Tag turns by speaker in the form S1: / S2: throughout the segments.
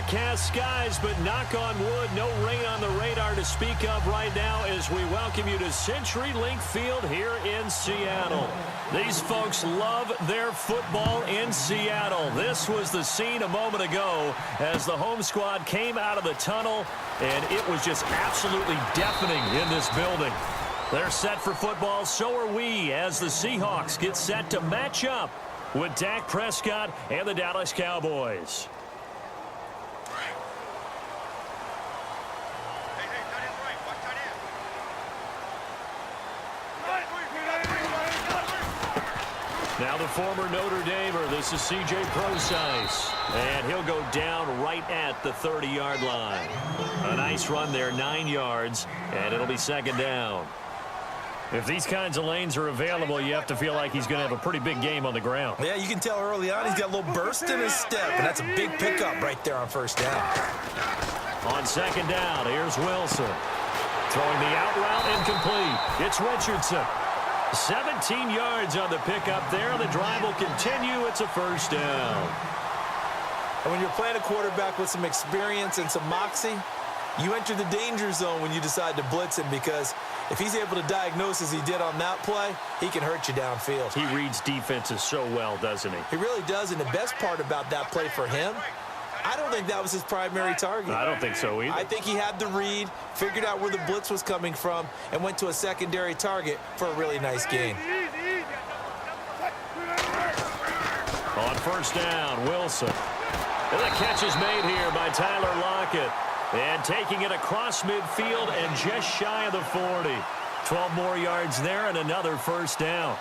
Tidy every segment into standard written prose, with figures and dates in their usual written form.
S1: Overcast skies, but knock on wood, no rain on the radar to speak of right now as we welcome you to CenturyLink Field here in Seattle. These folks love their football in Seattle. This was the scene a moment ago as the home squad came out of the tunnel, and it was just absolutely deafening in this building. They're set for football, so are we, as the Seahawks get set to match up with Dak Prescott and the Dallas Cowboys. Now the former Notre Damer, this is C.J. Prosise, and he'll go down right at the 30-yard line. A nice run there, 9 yards, and it'll be second down. If these kinds of lanes are available, you have to feel like he's going to have a pretty big game on the ground.
S2: Yeah, you can tell early on he's got a little burst in his step, and that's a big pickup right there on first down.
S1: On second down, here's Wilson. Throwing the out route incomplete. It's Richardson. 17 yards on the pickup there. The drive will continue. It's a first down.
S2: And when you're playing a quarterback with some experience and some moxie, you enter the danger zone when you decide to blitz him, because if he's able to diagnose as he did on that play, he can hurt you downfield.
S1: He reads defenses so well, doesn't he?
S2: He really does, and the best part about that play for him, I don't think that was his primary target.
S1: I don't think so either.
S2: I think he had the read, figured out where the blitz was coming from, and went to a secondary target for a really nice gain.
S1: On first down, Wilson. And the catch is made here by Tyler Lockett. And taking it across midfield and just shy of the 40. 12 more yards there and another first down.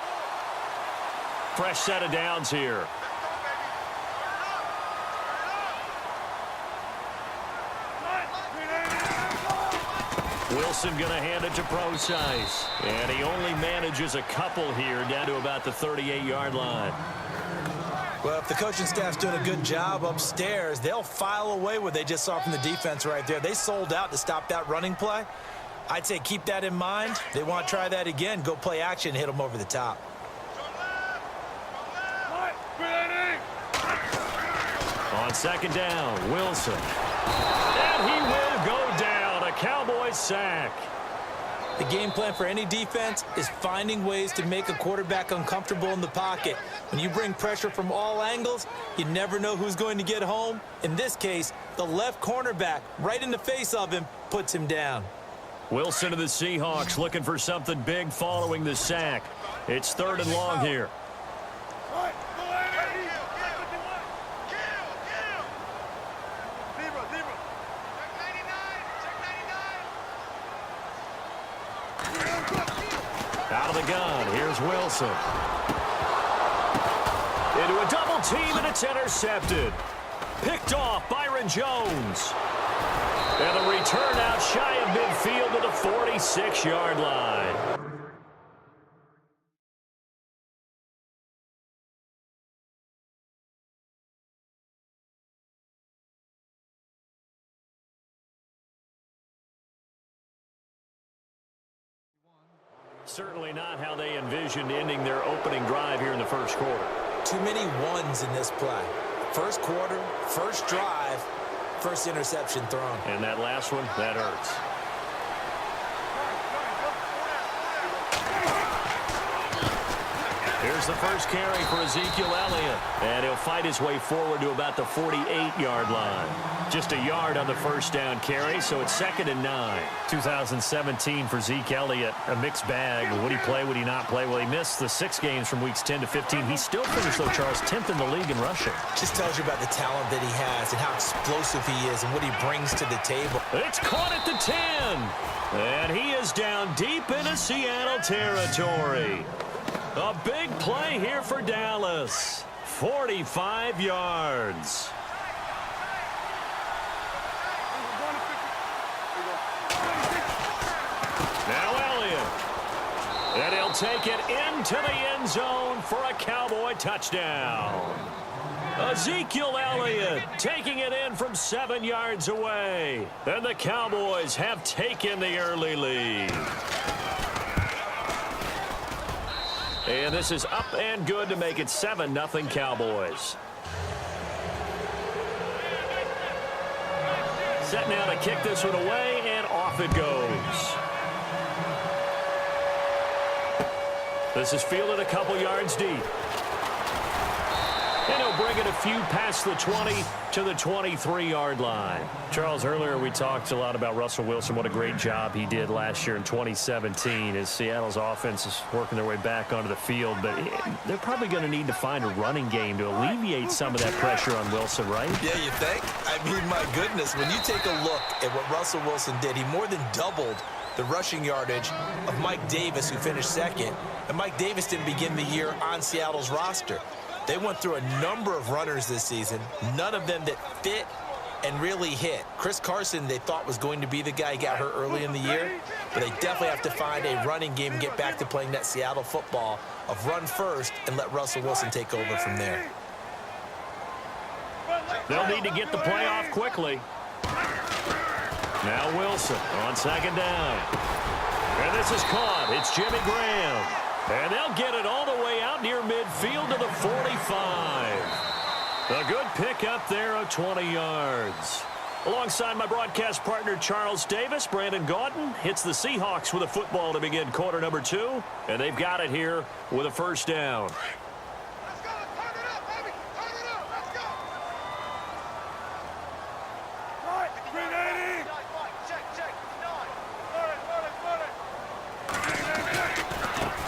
S1: Fresh set of downs here. Wilson going to hand it to Prosise. And he only manages a couple here down to about the 38-yard line.
S2: Well, if the coaching staff's doing a good job upstairs, they'll file away what they just saw from the defense right there. They sold out to stop that running play. I'd say keep that in mind. They want to try that again. Go play action, hit them over the top.
S1: On second down, Wilson. And he will go down. A Cowboys sack.
S2: The game plan for any defense is finding ways to make a quarterback uncomfortable in the pocket. When you bring pressure from all angles, you never know who's going to get home. In this case, the left cornerback, right in the face of him, puts him down.
S1: Wilson of the Seahawks looking for something big following the sack. It's third and long here. Out of the gun, here's Wilson. Into a double team, and it's intercepted. Picked off Byron Jones. And the return out shy of midfield to the 46-yard line. Certainly not how they envisioned ending their opening drive here in the first quarter.
S2: Too many ones in this play. First quarter, first drive, first interception thrown.
S1: And that last one, that hurts. Here's the first carry for Ezekiel Elliott. And he'll fight his way forward to about the 48-yard line. Just a yard on the first down carry, so it's 2nd and 9. 2017 for Zeke Elliott, a mixed bag. Would he play, would he not play? Well, he missed the 6 games from weeks 10 to 15. He still finished, though, Charles, 10th in the league in rushing.
S2: Just tells you about the talent that he has and how explosive he is and what he brings to the table.
S1: It's caught at the 10. And he is down deep into Seattle territory. A big play here for Dallas. 45 yards. Now Elliott. And he'll take it into the end zone for a Cowboy touchdown. Ezekiel Elliott taking it in from 7 yards away. And the Cowboys have taken the early lead. And this is up and good to make it 7-0 Cowboys. set now to kick this one away, and off it goes. This is fielded a couple yards deep. And he'll bring it a few past the 20 to the 23-yard line. Charles, earlier we talked a lot about Russell Wilson, what a great job he did last year in 2017 as Seattle's offense is working their way back onto the field. But they're probably going to need to find a running game to alleviate some of that pressure on Wilson, right?
S2: Yeah, you think? I mean, my goodness, when you take a look at what Russell Wilson did, he more than doubled the rushing yardage of Mike Davis, who finished second. And Mike Davis didn't begin the year on Seattle's roster. They went through a number of runners this season, none of them that fit and really hit. Chris Carson, they thought was going to be the guy who got hurt early in the year, but they definitely have to find a running game and get back to playing that Seattle football of run first and let Russell Wilson take over from there.
S1: They'll need to get the play off quickly. Now Wilson on second down. And this is caught. It's Jimmy Graham. And they'll get it all the way out near midfield to the 45. A good pickup there of 20 yards. Alongside my broadcast partner Charles Davis, Brandon Gaudin hits the Seahawks with a football to begin quarter number 2. And they've got it here with a first down.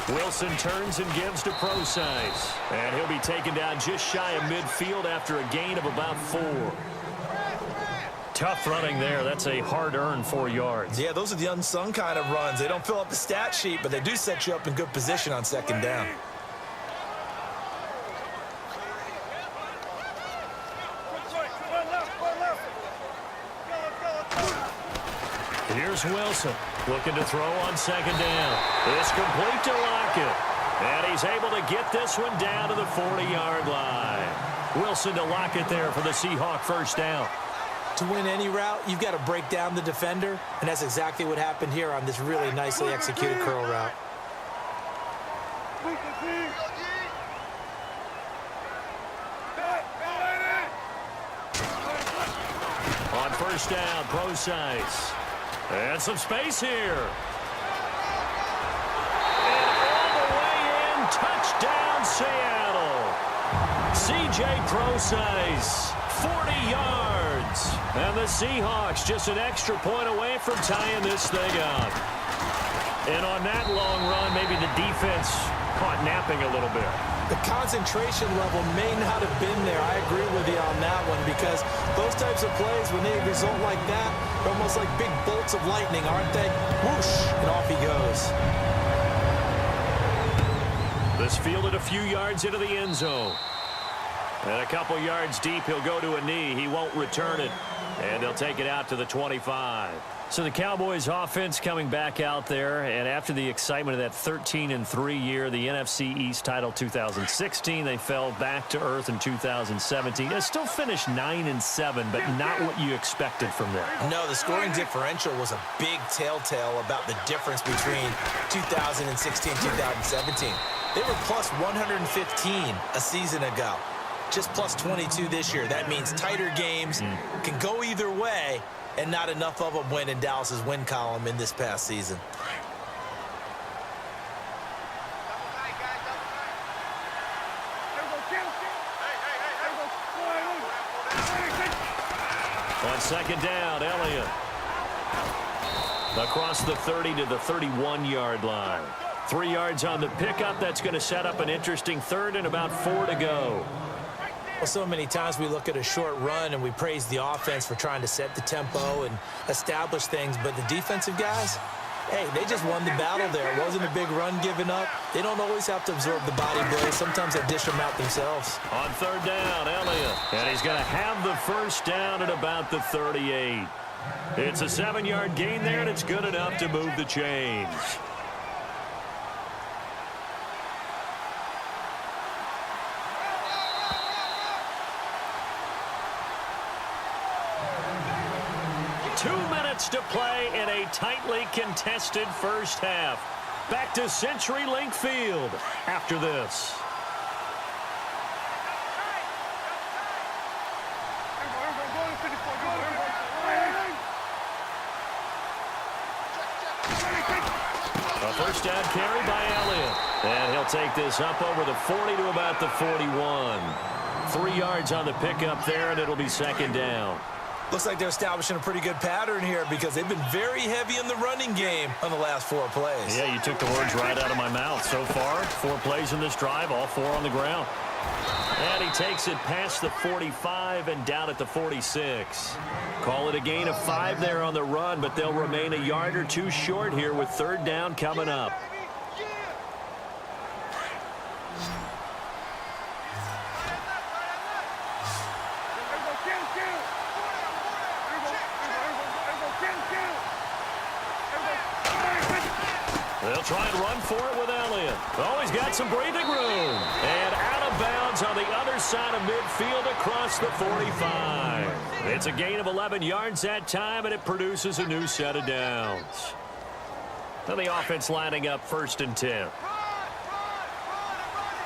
S1: Wilson turns and gives to Procise. And he'll be taken down just shy of midfield after a gain of about 4. Tough running there. That's a hard-earned 4 yards.
S2: Yeah, those are the unsung kind of runs. They don't fill up the stat sheet, but they do set you up in good position on second down.
S1: Here's Wilson looking to throw on second down. It's complete to Lockett. And he's able to get this one down to the 40-yard line. Wilson to Lockett there for the Seahawk first down.
S2: To win any route, you've got to break down the defender, and that's exactly what happened here on this really nicely executed curl route.
S1: On first down, Procise. And some space here. And all the way in, touchdown Seattle. C.J. Procise, 40 yards. And the Seahawks just an extra point away from tying this thing up. And on that long run, maybe the defense caught napping a little bit.
S2: The concentration level may not have been there. I agree with you on that one because those types of plays, when they result like that, they're almost like big bolts of lightning, aren't they? Whoosh, and off he goes.
S1: This fielded a few yards into the end zone. And a couple yards deep, he'll go to a knee. He won't return it. And they'll take it out to the 25. So the Cowboys offense coming back out there, and after the excitement of that 13-3 year, the NFC East title 2016, they fell back to earth in 2017. They still finished 9-7, but not what you expected from them.
S2: No, the scoring differential was a big telltale about the difference between 2016 and 2017. They were plus 115 a season ago, just plus 22 this year. That means tighter games can go either way, and not enough of them win in Dallas's win column in this past season.
S1: On second down, Elliott. Across the 30 to the 31-yard line. 3 yards on the pickup. That's going to set up an interesting third and about 4 to go.
S2: Well, so many times we look at a short run and we praise the offense for trying to set the tempo and establish things, but the defensive guys, hey, they just won the battle there. It wasn't a big run given up. They don't always have to absorb the body blows. Sometimes they dish them out themselves.
S1: On third down, Elliott. And he's going to have the first down at about the 38. It's a 7-yard gain there, and it's good enough to move the chains. To play in a tightly contested first half. Back to CenturyLink Field after this. A first down carry by Elliott. And he'll take this up over the 40 to about the 41. 3 yards on the pickup there, and it'll be second down.
S2: Looks like they're establishing a pretty good pattern here because they've been very heavy in the running game on the last 4 plays.
S1: Yeah, you took the words right out of my mouth. So far, 4 plays in this drive, all 4 on the ground. And he takes it past the 45 and down at the 46. Call it a gain of 5 there on the run, but they'll remain a yard or 2 short here with third down coming up. They'll try and run for it with Elliott. Oh, he's got some breathing room. And out of bounds on the other side of midfield across the 45. It's a gain of 11 yards that time, and it produces a new set of downs. Now the offense lining up 1st and 10.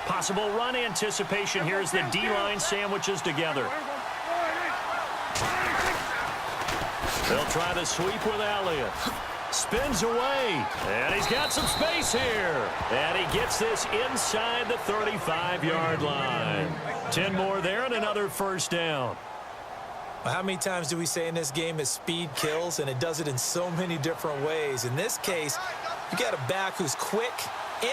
S1: Possible run anticipation here as the D-line sandwiches together. They'll try to sweep with Elliott. Spins away, and he's got some space here. And he gets this inside the 35-yard line. 10 more there and another first down.
S2: Well, how many times do we say in this game is speed kills, and it does it in so many different ways. In this case, you got a back who's quick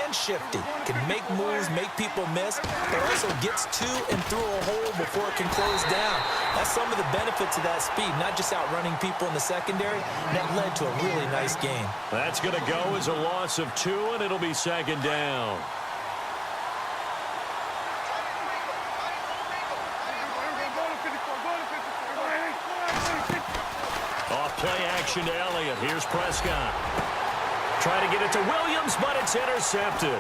S2: and shifty, can make moves, make people miss, but also gets to and through a hole before it can close down. That's some of the benefits of that speed, not just outrunning people in the secondary. That led to a really nice game.
S1: That's going to go as a loss of 2, and it'll be second down. Off play action to Elliott. Here's Prescott. Trying to get it to Williams, but it's intercepted.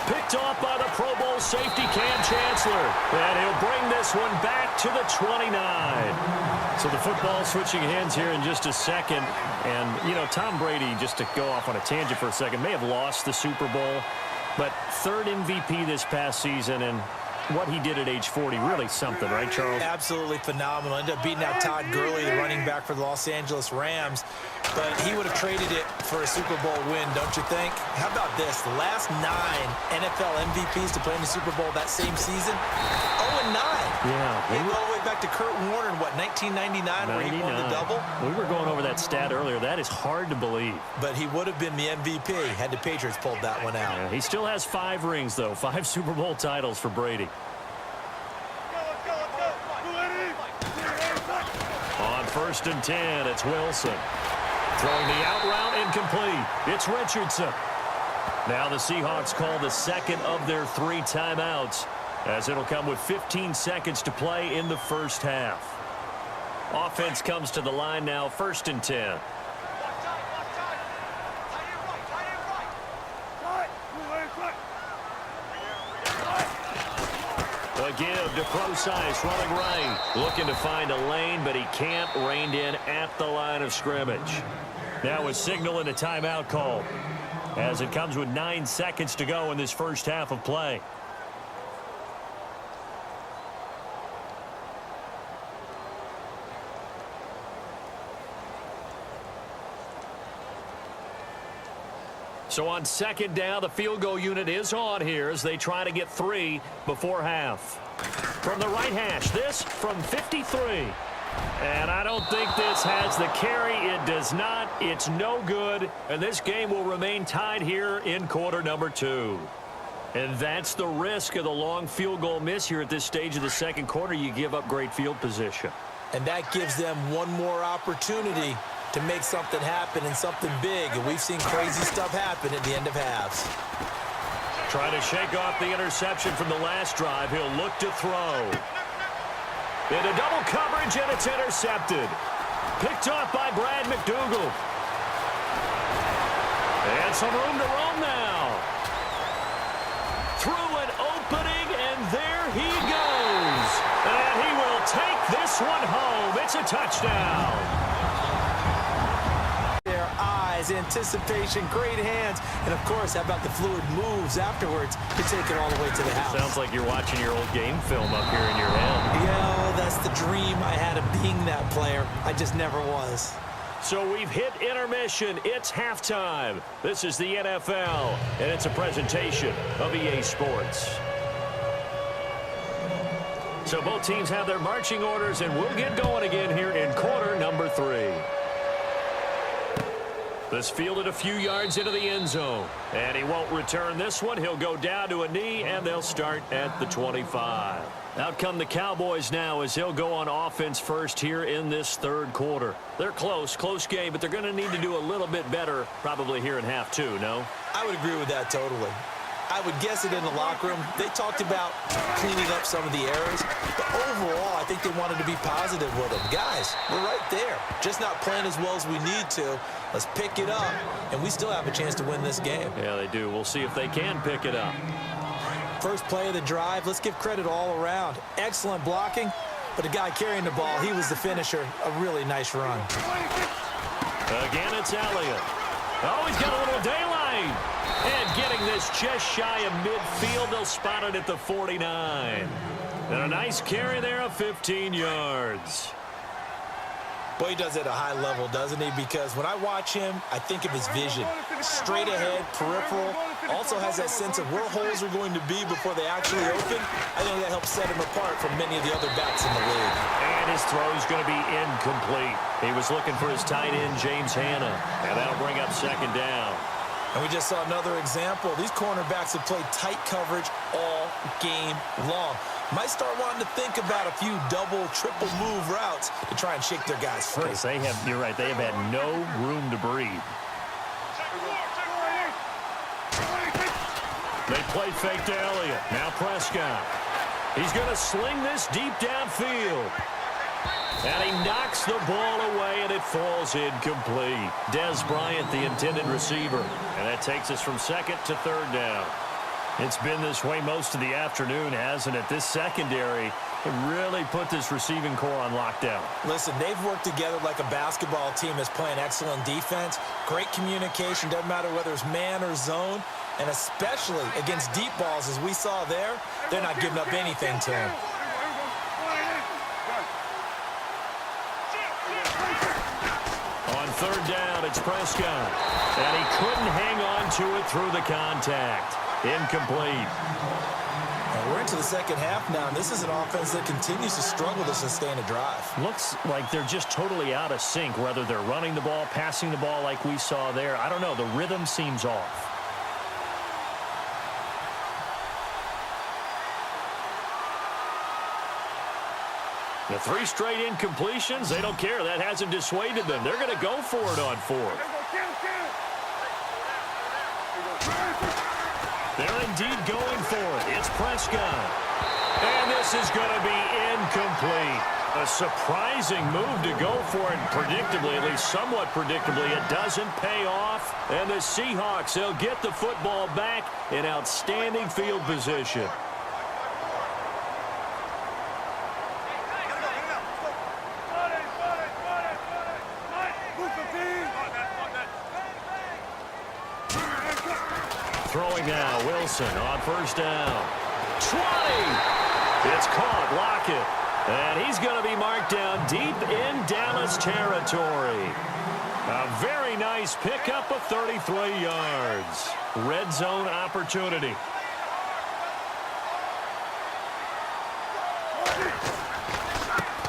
S1: Picked off by the Pro Bowl safety Cam Chancellor. And he'll bring this one back to the 29. So the football switching hands here in just a second. And, you know, Tom Brady, just to go off on a tangent for a second, may have lost the Super Bowl. But 3rd MVP this past season, and what he did at age 40, really something, right, Charles?
S2: Absolutely phenomenal. Ended up beating out Todd Gurley, the running back for the Los Angeles Rams. But he would have traded it for a Super Bowl win, don't you think? How about this? The last 9 NFL MVPs to play in the Super Bowl that same season, 0-9.
S1: Yeah.
S2: They go all the way back to Kurt Warner in, what, 1999, where he won the double?
S1: We were going over that stat earlier. That is hard to believe.
S2: But he would have been the MVP had the Patriots pulled that one out.
S1: Yeah, he still has 5 rings, though. 5 Super Bowl titles for Brady. On 1st and 10, it's Wilson. Throwing the out route incomplete. It's Richardson. Now the Seahawks call the second of their 3 timeouts, as it'll come with 15 seconds to play in the first half. Offense comes to the line now, 1st and 10. A give to Procise, running right. Looking to find a lane, but he can't. Reined in at the line of scrimmage. Now a signal and a timeout call, as it comes with 9 seconds to go in this first half of play. So on 2nd down, the field goal unit is on here as they try to get 3 before half. From the right hash, this from 53. And I don't think this has the carry. It does not. It's no good. And this game will remain tied here in quarter number 2. And that's the risk of the long field goal miss here at this stage of the second quarter. You give up great field position.
S2: And that gives them one more opportunity to make something happen and something big. And we've seen crazy stuff happen at the end of halves.
S1: Trying to shake off the interception from the last drive. He'll look to throw. Into double coverage, and it's intercepted. Picked off by Brad McDougal. And some room to roam now. Through an opening, and there he goes. And he will take this one home. It's a touchdown.
S2: Anticipation, great hands, and of course, how about the fluid moves afterwards to take it all the way to the house.
S1: Sounds like you're watching your old game film up here in your head.
S2: Yeah, that's the dream I had of being that player. I just never was.
S1: So we've hit intermission. It's halftime. This is the NFL, and it's a presentation of EA Sports. So both teams have their marching orders, and we'll get going again here in quarter number 3. This fielded a few yards into the end zone, and he won't return this one. He'll go down to a knee, and they'll start at the 25. Out come the Cowboys now as he'll go on offense first here in this third quarter. They're close game, but they're going to need to do a little bit better probably here in half 2, no?
S2: I would agree with that totally. I would guess it in the locker room. They talked about cleaning up some of the errors, but overall, I think they wanted to be positive with them. Guys, we're right there. Just not playing as well as we need to. Let's pick it up, and we still have a chance to win this game.
S1: Yeah, they do. We'll see if they can pick it up.
S2: First play of the drive, let's give credit all around. Excellent blocking, but the guy carrying the ball, he was the finisher. A really nice run.
S1: Again, it's Elliott. Oh, he's got a little daylight. And getting this just shy of midfield, they'll spot it at the 49. And a nice carry there of 15 yards.
S2: Boy, he does it at a high level, doesn't he? Because when I watch him, I think of his vision. Straight ahead, peripheral. Also has that sense of where holes are going to be before they actually open. I think that helps set him apart from many of the other backs in the league.
S1: And his throw is going to be incomplete. He was looking for his tight end, James Hanna. And that'll bring up second down.
S2: And we just saw another example. These cornerbacks have played tight coverage all game long. Might start wanting to think about a few double, triple move routes to try and shake their guys free.
S1: You're right, they have had no room to breathe. They play fake to Elliott. Now Prescott. He's going to sling this deep downfield. And he knocks the ball away, and it falls incomplete. Dez Bryant, the intended receiver. And that takes us from second to third down. It's been this way most of the afternoon, hasn't it? This secondary really put this receiving core on lockdown.
S2: Listen, they've worked together like a basketball team that's playing excellent defense. Great communication, doesn't matter whether it's man or zone. And especially against deep balls, as we saw there, they're not giving up anything to him.
S1: On third down, it's Prescott. And he couldn't hang on to it through the contact. Incomplete.
S2: And we're into the second half now, and this is an offense that continues to struggle to sustain a drive.
S1: Looks like they're just totally out of sync, whether they're running the ball, passing the ball like we saw there. I don't know. The rhythm seems off. The 3 straight incompletions, they don't care. That hasn't dissuaded them. They're going to go for it on 4th. They're indeed going for it. It's Prescott. And this is going to be incomplete. A surprising move to go for it. Predictably, at least somewhat predictably, it doesn't pay off. And the Seahawks, they'll get the football back in outstanding field position. Throwing now, Wilson on first down. 20! It's caught, Lockett. And he's going to be marked down deep in Dallas territory. A very nice pickup of 33 yards. Red zone opportunity.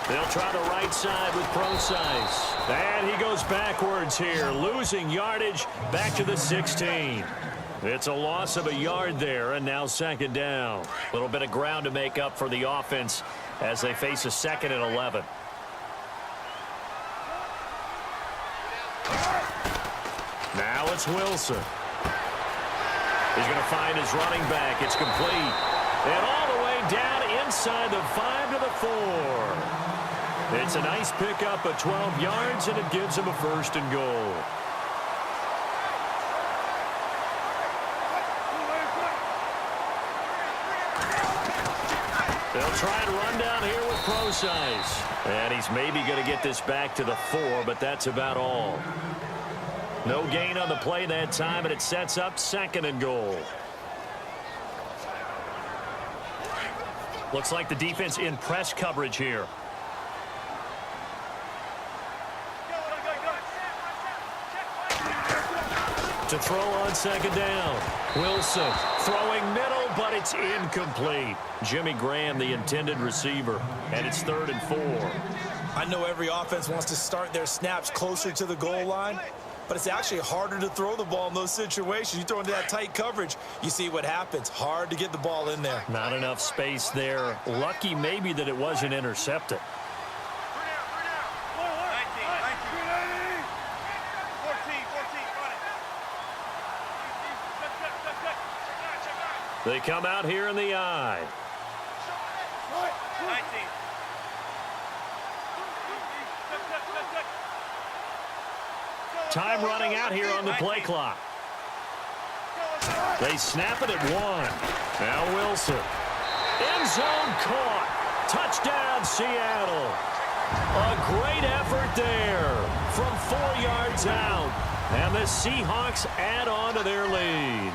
S1: They'll try the right side with Procise. And he goes backwards here, losing yardage back to the 16. It's a loss of a yard there, and now second down. A little bit of ground to make up for the offense as they face a 2nd and 11. Now it's Wilson. He's going to find his running back. It's complete. And all the way down inside the 5 to the 4. It's a nice pickup of 12 yards, and it gives him a 1st and goal. They'll try and run down here with Procise. And he's maybe going to get this back to the 4, but that's about all. No gain on the play that time, and it sets up 2nd and goal. Looks like the defense in press coverage here. To throw on second down. Wilson throwing middle, but it's incomplete. Jimmy Graham, the intended receiver, and it's 3rd and 4.
S2: I know every offense wants to start their snaps closer to the goal line, but it's actually harder to throw the ball in those situations. You throw into that tight coverage, you see what happens. Hard to get the ball in there.
S1: Not enough space there. Lucky maybe that it wasn't intercepted. They come out here in the eye.
S3: 19.
S1: Time running out here on the play clock. They snap it at 1. Now Wilson. End zone caught. Touchdown, Seattle. A great effort there from 4 yards out. And the Seahawks add on to their lead.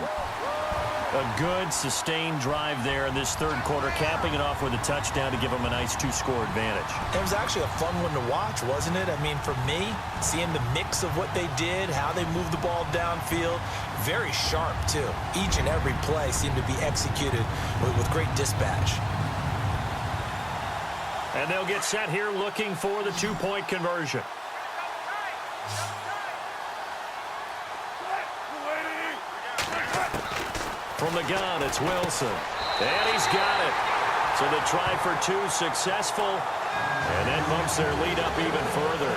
S1: A good, sustained drive there in this 3rd quarter, capping it off with a touchdown to give them a nice 2-score advantage.
S2: It was actually a fun one to watch, wasn't it? I mean, for me, seeing the mix of what they did, how they moved the ball downfield, very sharp, too. Each and every play seemed to be executed with great dispatch.
S1: And they'll get set here looking for the 2-point conversion. From the gun, it's Wilson. And he's got it. So the try for 2 successful. And that bumps their lead up even further.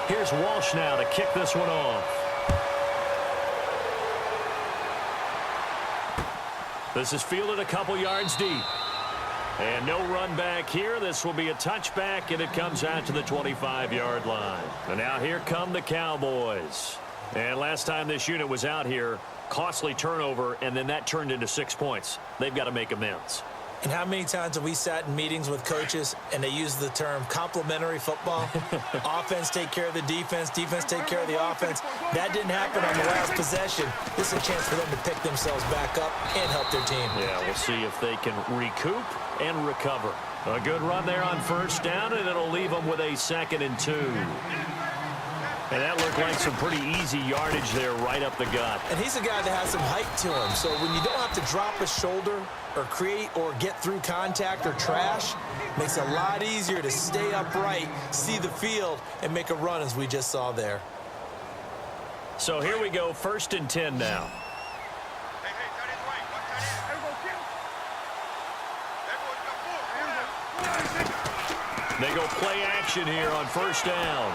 S1: Here's Walsh now to kick this one off. This is fielded a couple yards deep. And no run back here. This will be a touchback, and it comes out to the 25-yard line. And now here come the Cowboys. And last time this unit was out here, costly turnover, and then that turned into 6 points. They've got to make amends.
S2: And how many times have we sat in meetings with coaches and they use the term complementary football? Offense take care of the defense, defense take care of the offense. That didn't happen on the last possession. This is a chance for them to pick themselves back up and help their team.
S1: Yeah, we'll see if they can recoup and recover. A good run there on 1st down, and it'll leave them with a 2nd and 2. And that looked like some pretty easy yardage there right up the gut.
S2: And he's a guy that has some height to him. So when you don't have to drop a shoulder or create or get through contact or trash, makes it a lot easier to stay upright, see the field, and make a run as we just saw there.
S1: So here we go, 1st and 10 now. They go play action here on 1st down.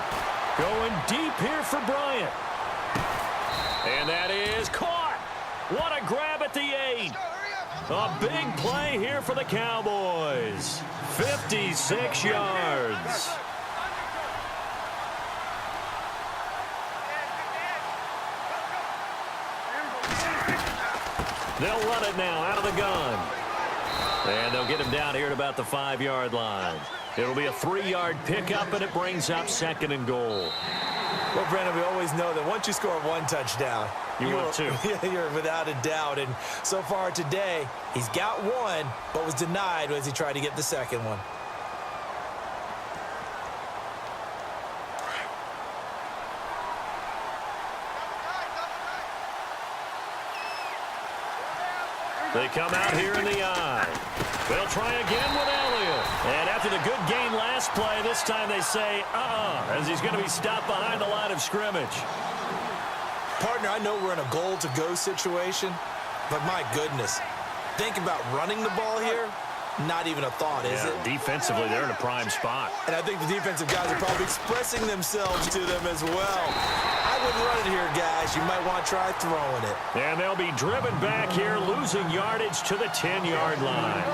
S1: Going deep here for Bryant. And that is caught. What a grab at the 8. A big play here for the Cowboys. 56 yards. They'll run it now out of the gun. And they'll get him down here at about the 5-yard line. It'll be a 3-yard pickup, and it brings up 2nd and goal.
S2: Well, Brandon, we always know that once you score 1 touchdown,
S1: want 2.
S2: You're without a doubt. And so far today, he's got 1, but was denied as he tried to get the 2nd one.
S1: They come out here in the eye. They'll try again with Elliott. And after the good gain last play, this time they say, as he's going to be stopped behind the line of scrimmage.
S2: Partner, I know we're in a goal-to-go situation, but my goodness, think about running the ball here. Not even a thought, is it?
S1: Defensively, they're in a prime spot.
S2: And I think the defensive guys are probably expressing themselves to them as well. I wouldn't run it here, guys. You might want to try throwing it.
S1: And they'll be driven back here, losing yardage to the 10-yard line.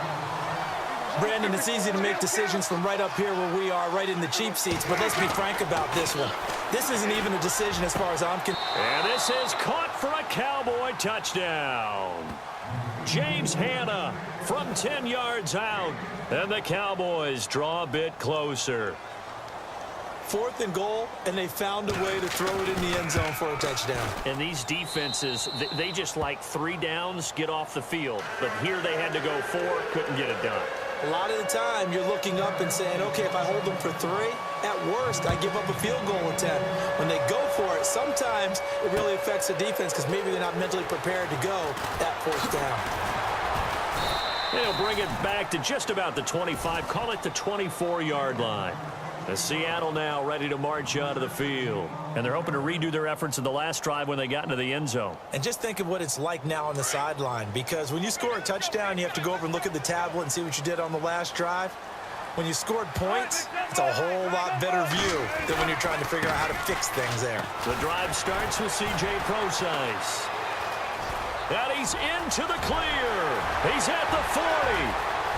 S2: Brandon, it's easy to make decisions from right up here where we are, right in the cheap seats, but let's be frank about this one. This isn't even a decision as far as I'm concerned.
S1: And this is caught for a Cowboy touchdown. James Hanna from 10 yards out. And the Cowboys draw a bit closer.
S2: 4th and goal, and they found a way to throw it in the end zone for a touchdown.
S1: And these defenses, they just like 3 downs, get off the field. But here they had to go 4, couldn't get it done.
S2: A lot of the time, you're looking up and saying, okay, if I hold them for 3, at worst, I give up a field goal attempt. When they go for it, sometimes it really affects the defense because maybe they're not mentally prepared to go that 4th down.
S1: They'll bring it back to just about the 25, call it the 24-yard line. As Seattle now ready to march out of the field. And they're hoping to redo their efforts in the last drive when they got into the end zone.
S2: And just think of what it's like now on the sideline, because when you score a touchdown, you have to go over and look at the tablet and see what you did on the last drive. When you scored points, it's a whole lot better view than when you're trying to figure out how to fix things there.
S1: The drive starts with C.J. Procise. And he's into the clear. He's at the 40,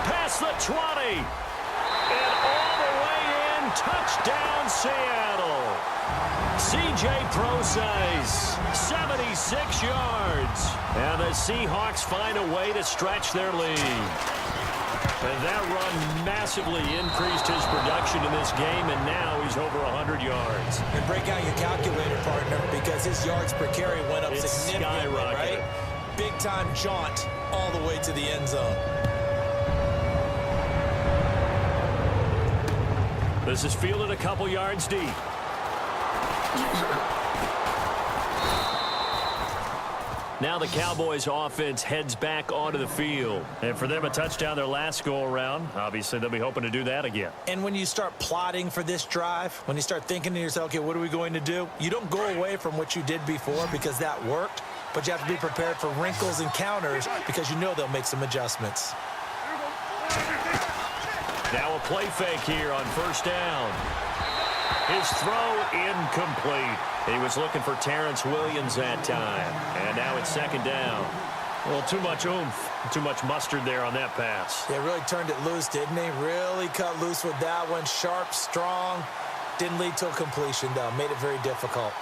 S1: past the 20, and all the way in. Touchdown, Seattle. C.J. Procise, 76 yards. And the Seahawks find a way to stretch their lead. And that run massively increased his production in this game, and now he's over 100 yards.
S2: And break out your calculator, partner, because his yards per carry went up significantly, right? Big-time jaunt all the way to the end zone.
S1: This is fielded a couple yards deep. Now the Cowboys offense heads back onto the field. And for them, a touchdown their last go-around. Obviously, they'll be hoping to do that again.
S2: And when you start plotting for this drive, when you start thinking to yourself, okay, what are we going to do? You don't go away from what you did before because that worked, but you have to be prepared for wrinkles and counters because you know they'll make some adjustments.
S1: Now a play fake here on 1st down. His throw incomplete. He was looking for Terrence Williams that time. And now it's 2nd down. Well, too much oomph, too much mustard there on that pass.
S2: Yeah, really turned it loose, didn't he? Really cut loose with that one. Sharp, strong. Didn't lead to a completion, though. Made it very difficult.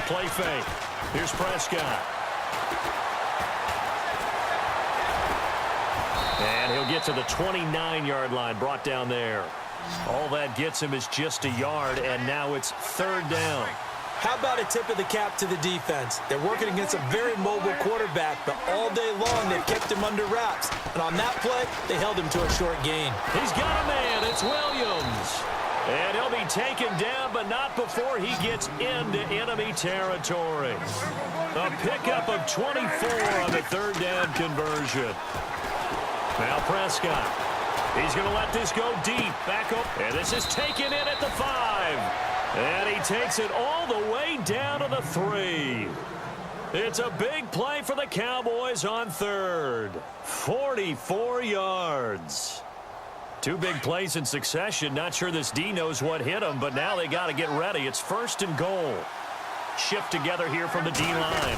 S1: Play fake. Here's Prescott. And he'll get to the 29-yard line, brought down there. All that gets him is just a yard, and now it's 3rd down.
S2: How about a tip of the cap to the defense? They're working against a very mobile quarterback, but all day long they've kept him under wraps. And on that play, they held him to a short gain.
S1: He's got a man. It's Williams. And he'll be taken down, but not before he gets into enemy territory. A pickup of 24 on the 3rd down conversion. Now Prescott. He's going to let this go deep. Back up. And this is taken in at the 5. And he takes it all the way down to the 3. It's a big play for the Cowboys on 3rd. 44 yards. 2 big plays in succession. Not sure this D knows what hit him, but now they got to get ready. It's 1st and goal. Shift together here from the D-line.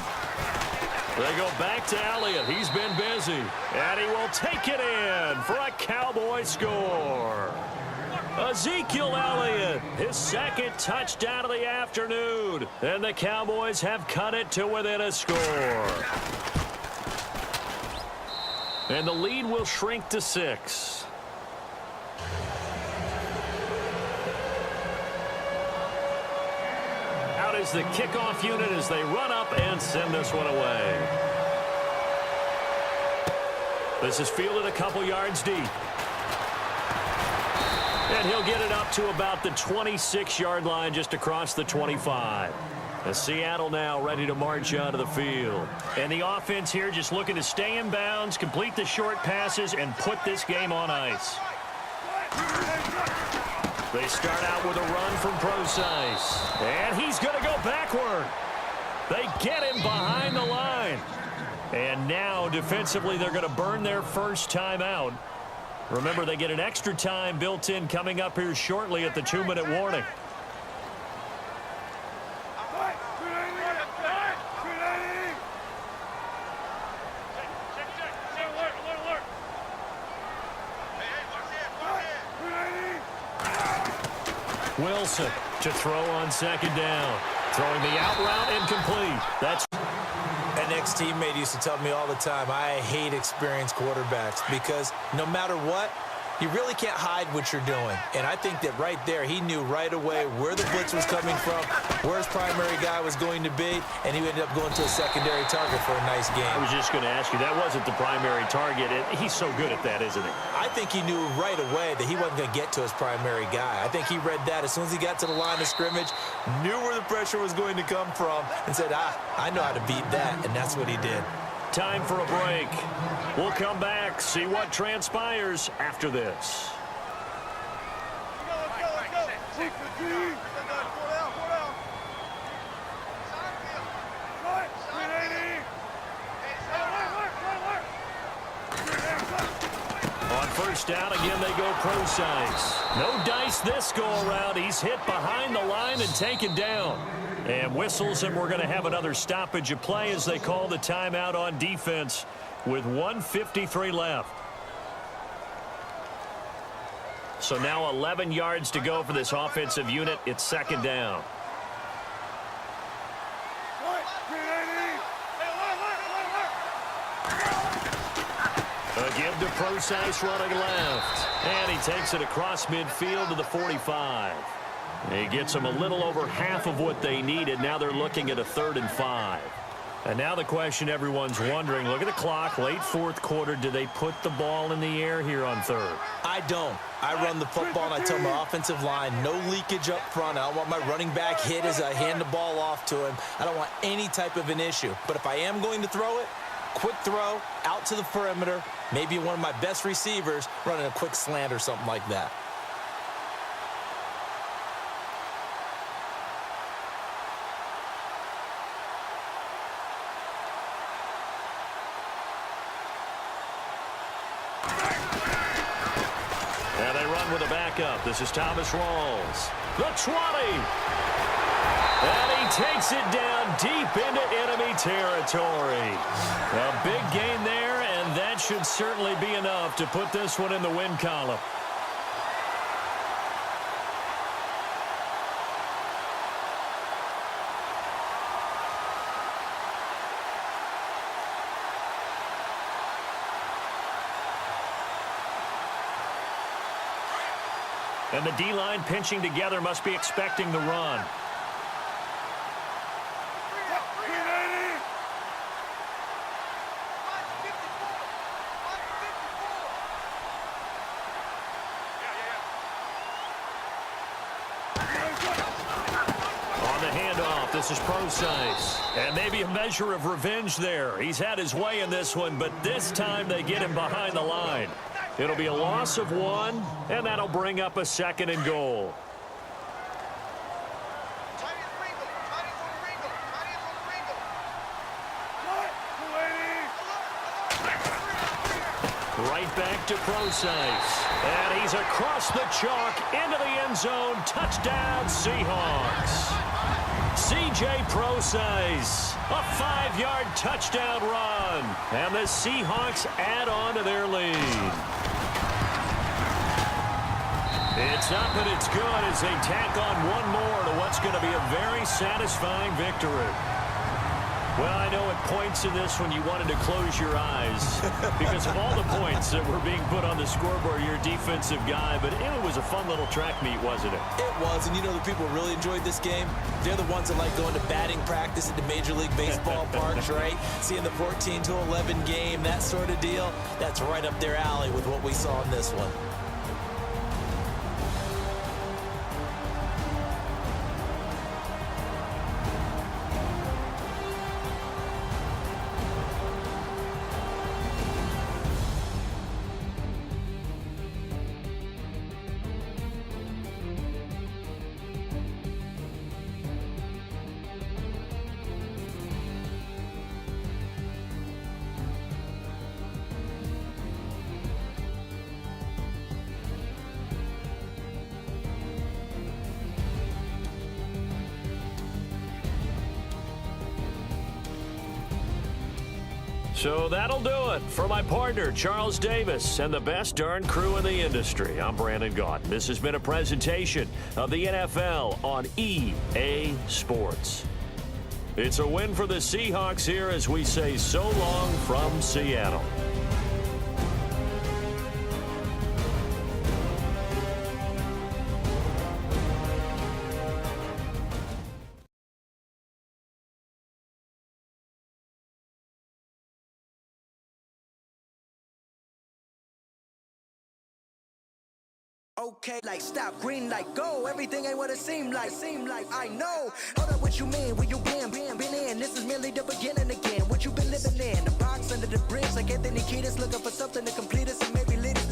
S1: They go back to Elliott. He's been busy. And he will take it in for a Cowboy score. Ezekiel Elliott, his 2nd touchdown of the afternoon. And the Cowboys have cut it to within a score. And the lead will shrink to 6. Out is the kickoff unit as they run up and send this one away. This is fielded a couple yards deep. And he'll get it up to about the 26-yard line just across the 25. As Seattle now ready to march out of the field. And the offense here just looking to stay in bounds, complete the short passes, and put this game on ice. They start out with a run from Procise. And he's going to go backward. They get him behind the line. And now, defensively, they're going to burn their first time out. Remember, they get an extra time built in coming up here shortly at the 2-minute warning. Wilson to throw on 2nd down. Throwing the out route incomplete. That's
S2: an ex-teammate used to tell me all the time, I hate experienced quarterbacks because no matter what, You really can't hide what you're doing. And I think that right there, he knew right away where the blitz was coming from, where his primary guy was going to be, and he ended up going to a secondary target for a nice game.
S1: I was just going to ask you, that wasn't the primary target. He's so good at that, isn't he?
S2: I think he knew right away that he wasn't going to get to his primary guy. I think he read that as soon as he got to the line of scrimmage, knew where the pressure was going to come from, and said, I know how to beat that, and that's what he did.
S1: Time for a break. We'll come back, see what transpires after this. On first down, again, they go pro size. No dice this go-around. He's hit behind the line and taken down. And whistles, and we're going to have another stoppage of play as they call the timeout on defense with 1:53 left. So now 11 yards to go for this offensive unit. It's second down. A give to Procise running left. And he takes it across midfield to the 45. He gets them a little over half of what they needed. Now they're looking at a 3rd and 5. And now the question everyone's wondering, look at the clock, late fourth quarter, do they put the ball in the air here on 3rd?
S2: I don't. I run the football and I tell my offensive line, no leakage up front. I don't want my running back hit as I hand the ball off to him. I don't want any type of an issue. But if I am going to throw it, quick throw, out to the perimeter, maybe one of my best receivers running a quick slant or something like that.
S1: Now they run with a backup. This is Thomas Rawls. The 20. And he takes it down deep into enemy territory. A big gain there, and that should certainly be enough to put this one in the win column. And the D-line pinching together must be expecting the run. On the handoff, this is Procise. And maybe a measure of revenge there. He's had his way in this one, but this time they get him behind the line. It'll be a loss of 1, and that'll bring up a 2nd and goal. Right back to Procise. And he's across the chalk into the end zone. Touchdown, Seahawks. C.J. Procise, a 5-yard touchdown run. And the Seahawks add on to their lead. It's up and it's good as they tack on one more to what's going to be a very satisfying victory. Well, I know at points in this one you wanted to close your eyes because of all the points that were being put on the scoreboard, you're a defensive guy, but it was a fun little track meet, wasn't it?
S2: It was, and you know the people who really enjoyed this game? They're the ones that like going to batting practice at the Major League Baseball parks, right? Seeing the 14-11 game, that sort of deal, that's right up their alley with what we saw in this one.
S1: So that'll do it for my partner, Charles Davis, and the best darn crew in the industry. I'm Brandon Gaunt. This has been a presentation of the NFL on EA Sports. It's a win for the Seahawks here as we say so long from Seattle.
S3: Okay, like stop, green light, go. Everything ain't what it seemed like. I know. Hold up, what you mean? Where you been in? This is merely the beginning again. What you been living in? The box under the bridge, like Anthony Kiedis, looking for something to complete us and maybe lead us.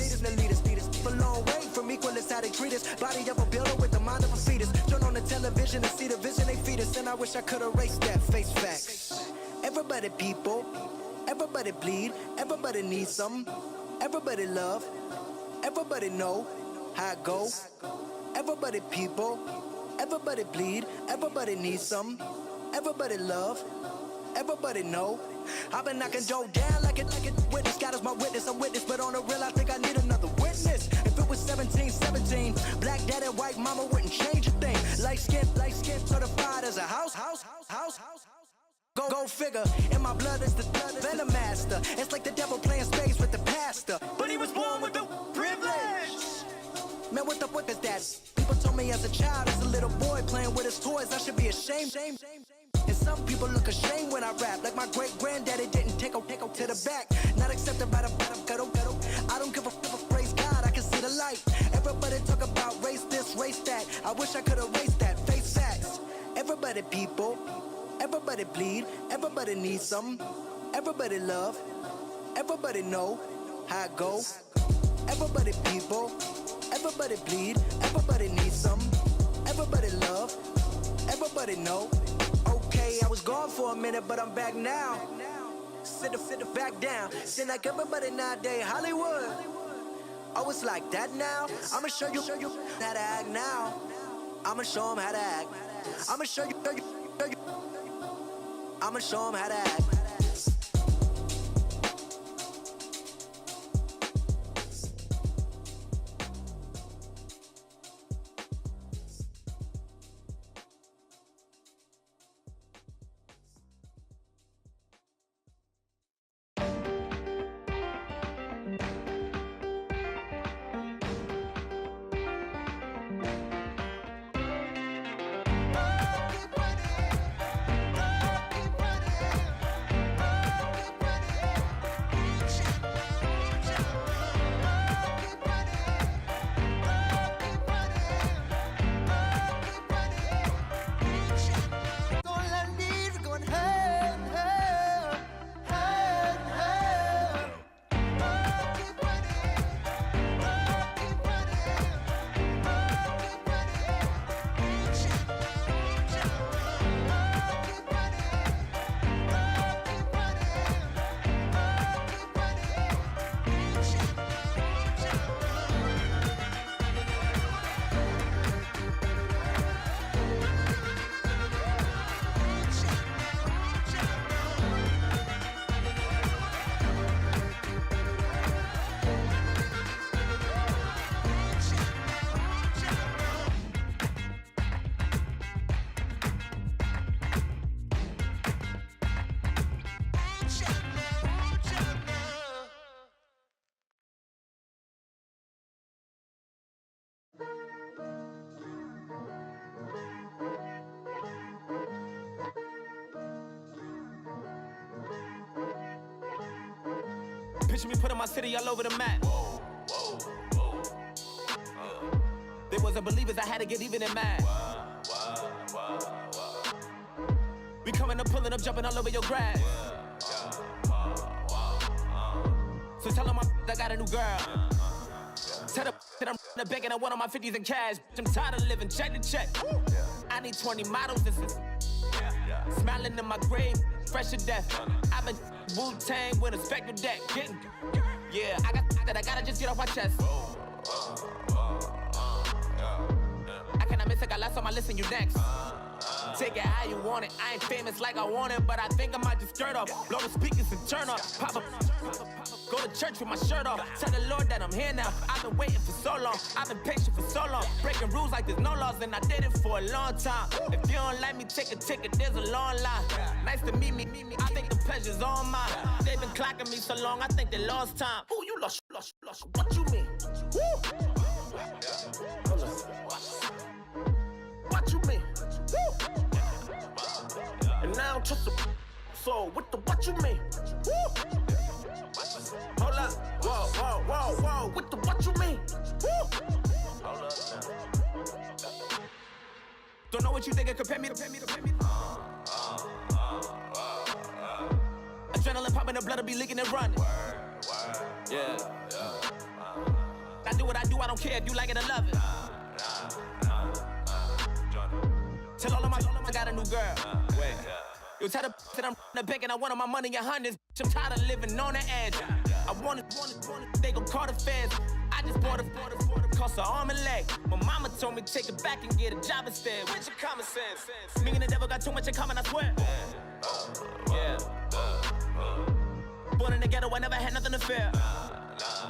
S3: A long way from equal is how they treat us. Body of a builder with the mind of a fetus. Turn on the television and see the vision they feed us, and I wish I could erase that. Face facts. Everybody people, everybody bleed, everybody needs some, everybody love, everybody know how it go. Everybody people, everybody bleed, everybody needs some, everybody love, everybody know. I've been knocking Joe down like a witness. God is my witness, I'm witness, but on the real I think I need another witness. If it was 17, black dad and white mama wouldn't change a thing. Light skin, certified as a house. Go figure, in my blood is the venom master. It's like the devil playing space with the pastor, but he was born with the privilege. Man, what the fuck is that? People told me as a child, as a little boy playing with his toys, I should be ashamed. And some people look ashamed when I rap, like my great-granddaddy didn't take a to the back. Not accepted by the ghetto. I don't give a praise God, I can see the light. Everybody talk about race this, race that. I wish I could erase that. Face facts. Everybody people, everybody bleed, everybody needs some, everybody love, everybody know how it go. Everybody people, everybody bleed, everybody needs some, everybody love, everybody know. Okay, I was gone for a minute, but I'm back now. Sit back down. Seem like everybody nowadays Hollywood. Oh, it's like that now. I'ma show you how to act now. I'ma show 'em how to act. I'ma show you. I'ma show 'em how to act.
S4: Picture me putting my city all over the map. They wasn't believers, I had to get even in mad. We coming up, pulling up, jumping all over your grass. So tell them I got a new girl. Tell them that I'm the bank and I want all my 50s in cash. I'm tired of living check to check. I need 20 models, this is smiling in my grave, fresh to death. I've been Wu-Tang with a spectral deck. Yeah, I got that, I gotta just get off my chest. I cannot miss, I got last on my list and you next. Take it how you want it, I ain't famous like I want it, but I think I might just skirt off. Blow the speakers and turn up, pop up. Go to church with my shirt off, tell the Lord that I'm here now. I've been waiting for so long, I've been patient for so long. Breaking rules like there's no laws and I did it for a long time. If you don't like me, take a ticket, there's a long line. Nice to meet me, I think the pleasure's all mine. They've been clocking me so long, I think they lost time. Ooh, you lost, what you mean? Woo! What you mean? Woo! And now I don't trust the so what you mean? Woo! Hold up, whoa, with the what you mean? Woo! Don't know what you think, compare me. Adrenaline popping, the blood will be leaking and running. Yeah. I do what I do, I don't care if you like it or love it. Tell all of my I got a new girl. Wait. You tell the that I'm the bank and I want all my money in hundreds. I'm tired of living on the edge. I want it, they gon' call the feds. I just bought a cost an arm and leg. My mama told me take it back and get a job instead. Where's your common sense? Me and the devil got too much in common, I swear. Yeah. Born in the ghetto, I never had nothing to fear.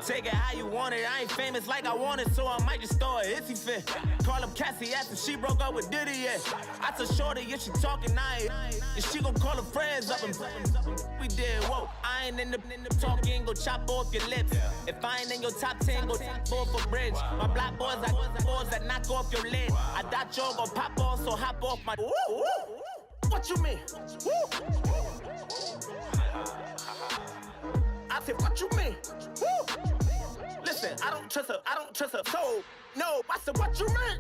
S4: Take it how you want it. I ain't famous like I want it, so I might just throw a hissy fit. Call up Cassie after she broke up with Diddy, yeah. I told Shorty if she talking, I ain't. And she gon' call her friends up and we did, whoa. I ain't in the talking, go chop off your lips. If I ain't in your top 10, go top 4 for bridge. My black boys, I boys that knock off your lid. I thought y'all gon' pop off, so hop off my. What you mean? I said, what you mean? Woo! Listen, I don't trust her, so no, I said, what you mean?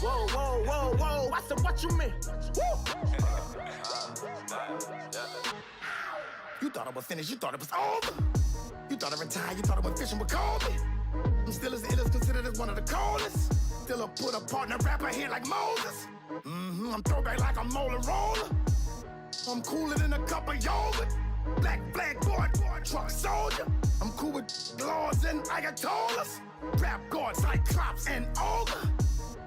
S4: Whoa, I said, what you mean? Woo! You thought I was finished, you thought it was over. You thought I retired, you thought I went fishing with Kobe. I'm still as ill as considered as one of the coldest. Still a put a partner rapper here like Moses. I'm throwback like I'm Mola Roller. I'm cooler than a cup of yogurt. Black flag boy, truck soldier. I'm cool with laws and Ayatollahs. Rap gods like Cyclops and Ogre.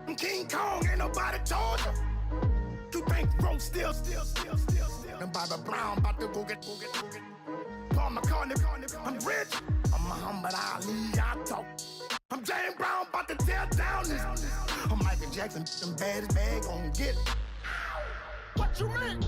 S4: I'm King Kong, ain't nobody told you. You think road still. And Bobby Brown about to go get. Paul McCartney, I'm rich. I'm Muhammad Ali, I talk. I'm James Brown, about to tear down this. I'm Michael Jackson, them bad as bad gon' get. What you mean?